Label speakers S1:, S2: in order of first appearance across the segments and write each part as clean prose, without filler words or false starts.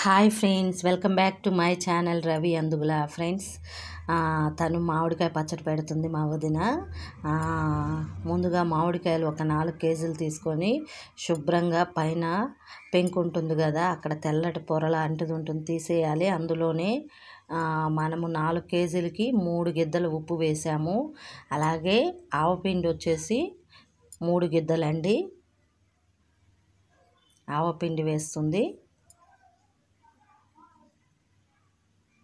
S1: Hi friends, welcome back to my channel Ravi Andugula. Friends, తను మామిడికాయ పచ్చడి పెడుతుంది మా వదిన. ముందుగా మామిడికాయలు ఒక 4 కేజీలు తీసుకొని శుభ్రంగా పైన పెంకు ఉంటుంది కదా, అక్కడ తెల్లటి పొరల అంటుది ఉంటుంది, తీసేయాలి. అందులోనే మనము 4 కేజీలకి 3 గిద్దలు ఉప్పు వేసాము. అలాగే ఆవపిండి వచ్చేసి 3 గిద్దలండి ఆవపిండి వేస్తుంది.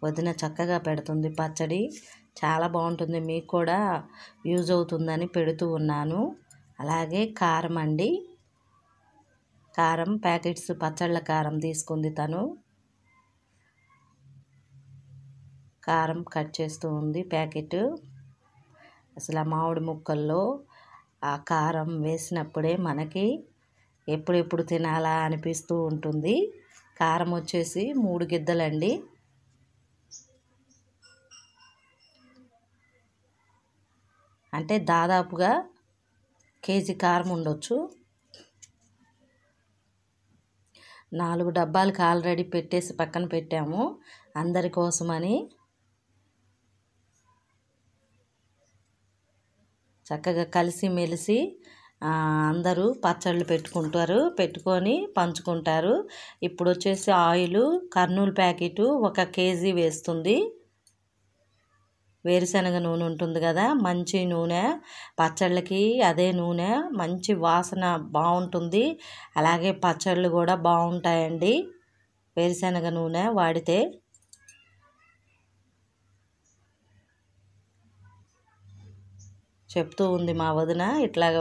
S1: వదిన చక్కగా పెడుతుంది పచ్చడి, చాలా బాగుంటుంది. మీకు కూడా యూజ్ అవుతుందని పెడుతూ ఉన్నాను. అలాగే కారం అండి, కారం ప్యాకెట్స్, పచ్చళ్ళ కారం తీసుకుంది తను. కారం కట్ చేస్తూ ఉంది ప్యాకెట్. అసలు మామిడి ముక్కల్లో ఆ కారం వేసినప్పుడే మనకి ఎప్పుడెప్పుడు తినాలా అనిపిస్తూ ఉంటుంది. కారం వచ్చేసి 3 గిద్దలండి. అంటే దాదాపుగా కేజీ కారం ఉండొచ్చు. 4 డబ్బాలకు ఆల్రెడీ పెట్టేసి పక్కన పెట్టాము అందరి కోసమని. చక్కగా కలిసి మెలిసి అందరూ పచ్చళ్ళు పెట్టుకొని పంచుకుంటారు. ఇప్పుడు వచ్చేసి ఆయిల్ కర్నూలు ప్యాకెట్ 1 కేజీ వేస్తుంది. వేరుశనగ నూనె ఉంటుంది కదా, మంచి నూనె, పచ్చళ్ళకి అదే నూనె మంచి వాసన బాగుంటుంది. అలాగే పచ్చళ్ళు కూడా బాగుంటాయండి వేరుశనగ నూనె వాడితే. చెప్తూ ఉంది మా వదిన, ఇట్లాగ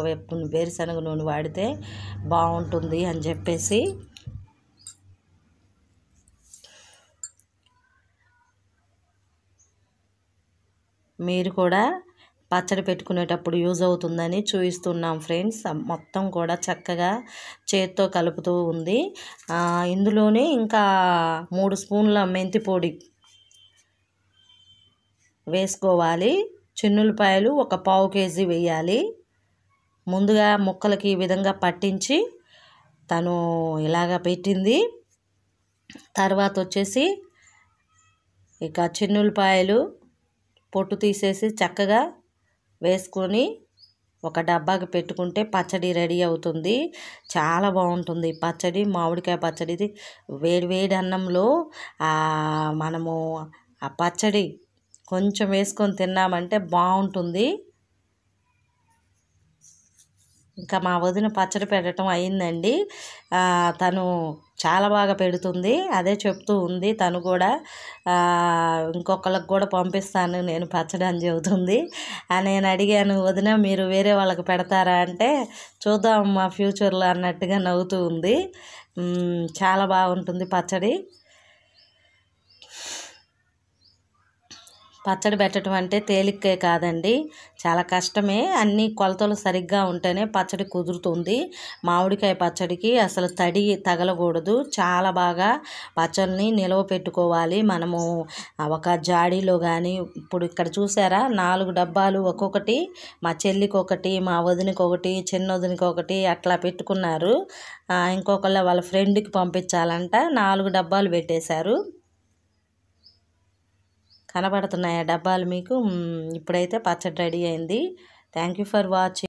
S1: వేరుశనగ నూనె వాడితే బాగుంటుంది అని చెప్పేసి. మీరు కూడా పచ్చడి పెట్టుకునేటప్పుడు యూజ్ అవుతుందని చూపిస్తున్నాం ఫ్రెండ్స్. మొత్తం కూడా చక్కగా చేత్తో కలుపుతూ ఉంది. ఇందులోనే ఇంకా 3 స్పూన్ల మెంతి పొడి వేసుకోవాలి. చిన్నులపాయలు 1/4 కేజీ వేయాలి. ముందుగా ముక్కలకి ఈ విధంగా పట్టించి తను ఇలాగ పెట్టింది. తర్వాత వచ్చేసి ఇక చిన్నులపాయలు పొట్టు తీసేసి చక్కగా వేసుకొని ఒక డబ్బాకి పెట్టుకుంటే పచ్చడి రెడీ అవుతుంది. చాలా బాగుంటుంది పచ్చడి, మామిడికాయ పచ్చడి. ఇది వేడి అన్నంలో మనము ఆ పచ్చడి కొంచెం వేసుకొని తిన్నామంటే బాగుంటుంది. ఇంకా మా వదిన పచ్చడి పెట్టడం అయిందండి. తను చాలా బాగా పెడుతుంది, అదే చెప్తూ ఉంది. తను కూడా ఇంకొకళ్ళకి కూడా పంపిస్తాను నేను పచ్చడి అని చెబుతుంది. నేను అడిగాను, వదిన మీరు వేరే వాళ్ళకి పెడతారా అంటే చూద్దాం మా ఫ్యూచర్లో అన్నట్టుగా నవ్వుతూ ఉంది. చాలా బాగుంటుంది పచ్చడి. పచ్చడి పెట్టడం అంటే తేలికే కాదండి, చాలా కష్టమే. అన్ని కొలతలు సరిగ్గా ఉంటేనే పచ్చడి కుదురుతుంది. మామిడికాయ పచ్చడికి అసలు తడి తగలకూడదు. చాలా బాగా పచ్చడిని నిలవ పెట్టుకోవాలి మనము ఒక జాడీలో కానీ. ఇప్పుడు ఇక్కడ చూసారా 4 డబ్బాలు, ఒక్కొక్కటి మా చెల్లికి ఒకటి, మా వదినకి ఒకటి, చిన్న వదినకి ఒకటి అట్లా పెట్టుకున్నారు. ఇంకొకళ్ళ వాళ్ళ ఫ్రెండ్కి పంపించాలంట. 4 డబ్బాలు పెట్టేశారు. కనబడుతున్నాయా డబ్బాలు మీకు? ఇప్పుడైతే పచ్చడి రెడీ అయింది. Thank you for watching.